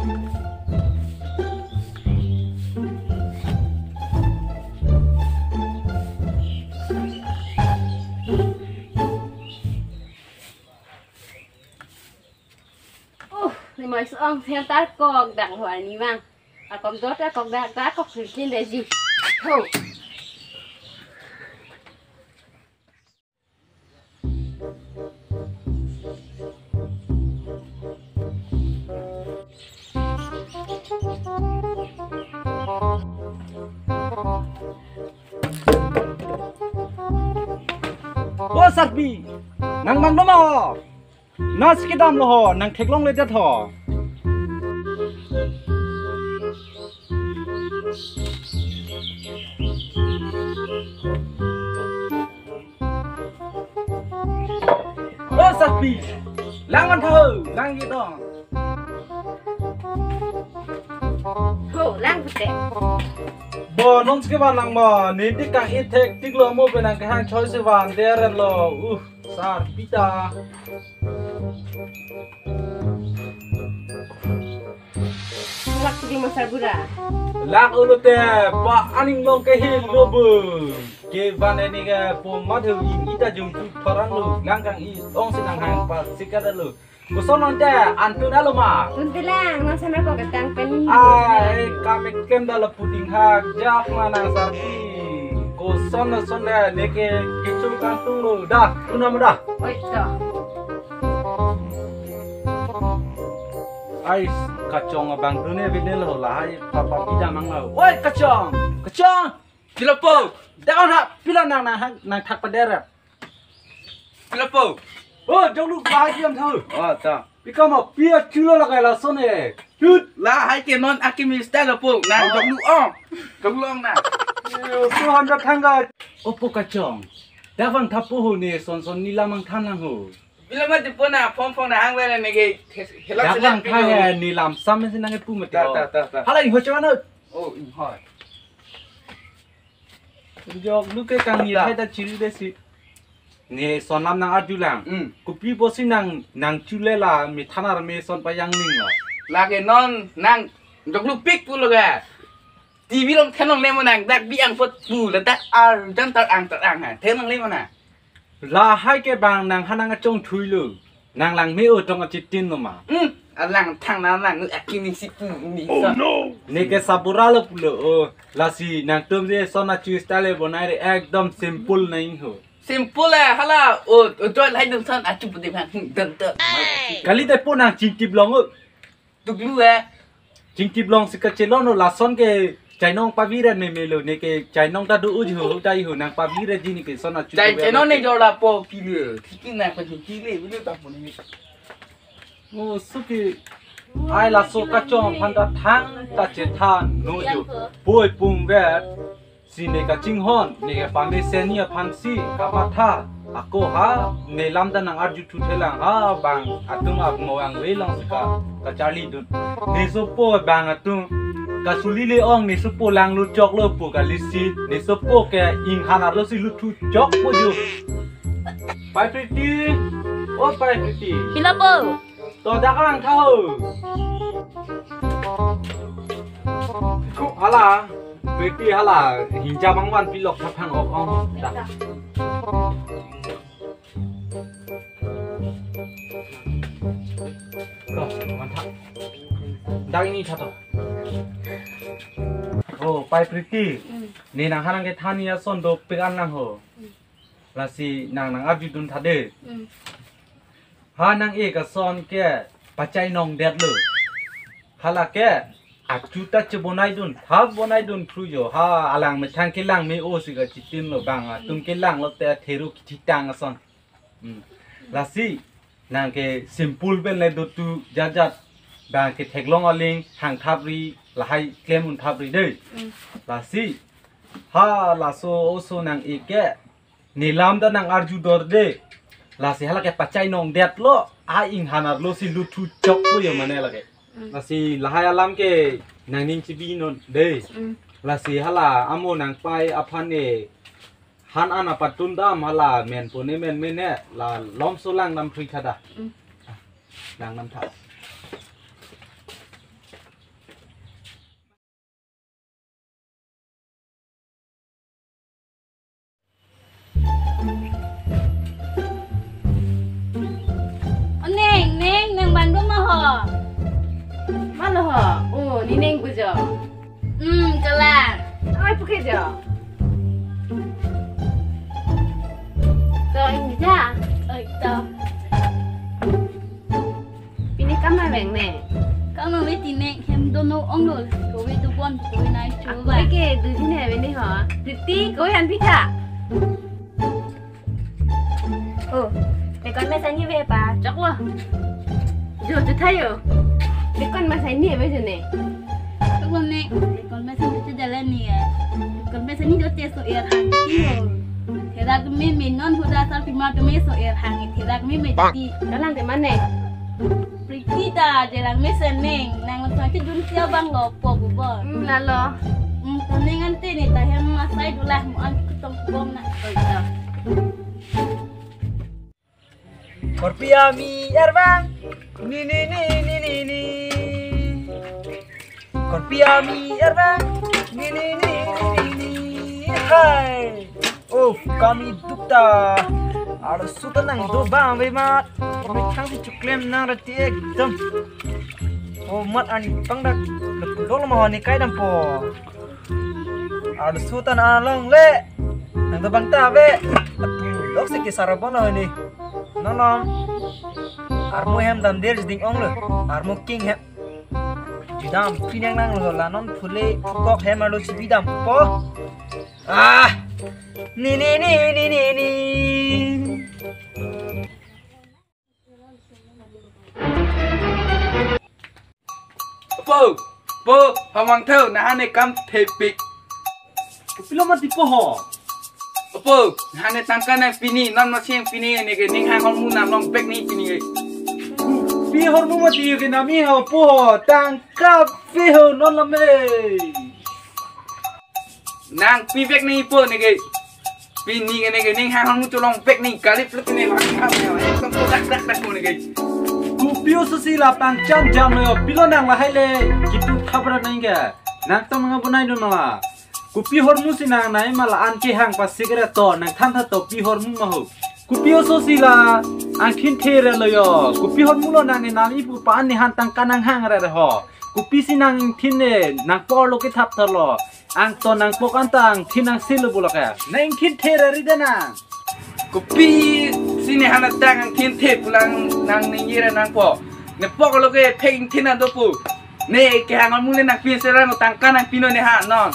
thì mới xong theo ta có đặng hỏi ní vang à còn rốt ra còn đặng ta có sự tin để gì thôi ô sát bi nang mang đó mà nó sẽ cái đam lo nang thèk long lên cho thọ ô sát bi lang ăn thơ lang gì đó thôi lang thật đẹp bò non sẽ vào lang mà nên tích càng ít thèk tích lo mua bên nang cái hàng choi sẽ vào để ra lo sát pita lắc di masal bura lak ulu te pa aning long ke hin lo bu ke van ani ga po madhu ita jum tu parang lu lang kang I ong sinang hang pa sikada lu ko sonon te antu na lo ma tunti lang nang sana ko katang pen ai ka me kem da la puting ha jak mana sarti ko son ne ke kichu kang tu lu da tunam da oi to ai kacong abang tu ne videl ho la hai papa pida mang lo oi kacong pilapo daon ha pila nang thak pa der pilapo ô trong lúc ba chiêm thử ta bị có một bia chưa là cái là son này chút là hai cái non akimis là phụ này trong lúc nè số hàng đã thang ra ô po kacong đã vang tháp po hồ này son ni la mang than lang hồ bila mà tipu na phong na hang về này cái đã vang thay ni làm xăm bên nang cái pu mà ta hala hồi cho nó ô hỏi giờ lúc cái càng nhiều thay ta chỉ để xí nè son làm nang aju lang kopi bosi nang chule la mi thana me son pa yang ning là cái non nang trong lúc pick pu là TV long thân long lên mà nàng đặt bị ăn phật phù là đặt chân tạt ăn hả thế long lên mà nè là hai cái bang nang hanang trong thui lu nang lang me ở trong cái tin lo mà lang thằng nào lang akimis phù mi sao nè cái sabura lo pulo là si nang tum je son na chu style bonai re ekdom simple nahi ho simple là hala ô tôi lại được thân chụp một điểm hàng tận kali te po nang ching tip long tục lu à ching tip long se ka chelo no la son ke chai nong pa vi re me lo ne ke chai nong ta du u ho dai ho nang pa vi re ji ni ke son na chu chai nó này cho là po pi lừa cái này còn chỉ lừa với tập một này ô su ki ai la so ka chong phan da thang ta che than no ju poi pum ve si ne ka ching hon ne ka pa me se ni phan si ka ma tha ako ha ne lam da nang arju thu thelang ha bang atung ak mo ang we long ka charlie dun ne so po bang atung ka suli le ong ne so po lang lu chok lo po ka li si ne so po ke ing hanar lo si lu thu chok po ju pai pretty o pai pretty pilapo to da ka lang thau ku hala pretty hala hinja mangwan pilok thapang ok ong da mantap dah ini satu oh pai pretty ni nang hanang ke thania son do pegan nang ho lasi nang abju dun thade ha nang e ka son ke pachai nong det lu hala ke achuta che bonai dun ha bonai dun thru jo ha alang me thang ke lang me o si ga chitin lo bang tum ke lang lo te theru ki tang son lasi nang ke simple ben le do tu jat bang ke theklong aling hang thapri la hai claim un thapri dei lasi ha la so so nang e ke nilam da nang arju dor de lasi hala ke pachai nong det lo a ing hanar lo si lu thu chok po yo mane la ke lasi la hai alam ke nang ning chi bi non dei lasi hala amo nang pai aphan e han ana patun dam hala men pone men ne la lom so lang nam phi thada nang nam tha Oh, ni neng bujo. Kelar. Ai pakai jo. Rồi anh cha. Tao. Pini kamar beng nè. Kau mau wait ini, hem dono onggol. Kau wait tu pun, kau wait naik Aku coba. ke du sini ben ni ha. Titi kau yang pita. Ừ, mẹ con mẹ sang như vậy bà. Chắc lo. Jo tu thayo. Để con mà sai ni bây giờ nè. Kau pun ni, kau macam tu jalan ni ya. Kau macam ni tu tes soal hang itu. Tidak kami non sudah asal firma kami soal hang itu. Tidak kami mesti. Đó làm cái mana? Priti dah jalan meseneng. Nang macam tu dunia bang lopo bubar. Lalu. Tandingan tu ni tak hem masai dulah muan ketong bom nak. Korpia mi erbang ni Korpia mi erbang ni hai oh kami dukta ada sutanang do bang be mat kami thang si chuklem nang rati ekdam oh mat ani pangdak dol ma ni kai dam po ada sutan along le nang do bang ta be dok se ke sarabona ni Nolong, armo hem dam der ding ong le, armo king hem. Jidam pinang nang lo la non phule kok hem alo chibidam po. Ah, ni. Po, hamang thau na hane kam thepik. Pilo mati po ho. Po, hane tangkan na pini, non ma siang pini ni ke ning hang mu nam long pek ni pini ke. Pi hormu mati ke nami ho po tangkap pi ho non lame. Nang pi pek ni po ni ke. Pini ke ning hang mu tu long pek ni kali flip ni lang ha ni. Sam po dak ko ni ke. Kupio susila pang jam lo pilo nang la haile kitu khabra nai ga. Nak to mga bunai do na. Kupi hormu sinang nai mala an ke hang pas sigara to nang than tha to pi hormu ma ho kupio so sila an khin there lo yo kupi hormu lo nang ni nami pu pa an ni han tang kanang hang ra re ho kupi sinang thin ne nang por lo ke thap thar lo ang to nang pok an tang thinang sil lo lo ka nang khin there ri de na Kopi sini hana tangan tin te pulang nang ni yira nang po. Ne pok lo ke peng tin do pu. Ne ke hangal mule nak pin serang tang kanang pino ne ha non.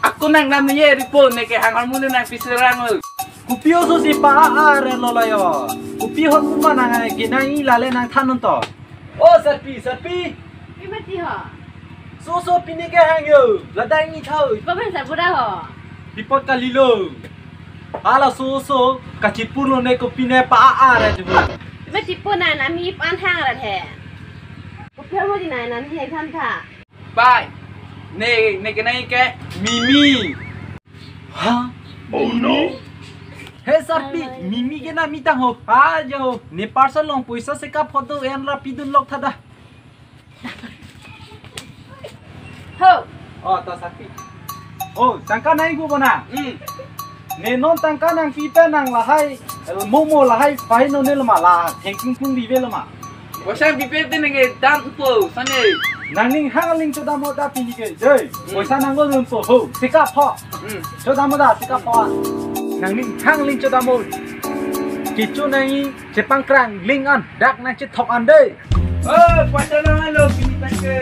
Aku nang nam ye ripo ne ke hangal mule nang pin serang. kupio so si pa a re lo la yo kupi hormu ma nang ke nang i la le nang than to o sapi Pi mati ha. so pini ke hang yo la dai ni thau Kau ben sa budak ha. Dipot kalilo. Ala so kacipur lo ne ko pine pa a ra ju. Pi mati pun na mi pan hang ra the. Kau pia mo di na nan he kan tha. Bye. Ne ke nai ke Mimi. Ha? Oh no. He sarpi mimi ke na mitang ho. Ha jo. Ne parcel long puisa se ka photo en la pidun lok thada. Ho. Oh ta sarpi. Oh tangka nai gu bona. Ne non tangka nang pipe nang la hai momo la hai pai no ne la ma la thanking pung di ve la ma. Wasan pipe te ne ke dan po sane. Nang ning hangaling choda mo da pini ke joi. Puisa nang go po ho. Se ka pho. Choda mo da se ka pho. Nang ning hangaling choda mo. Kichu nai chepang krang ling an dak nang chit thok an dei. Pasal nang lo pini tak ke.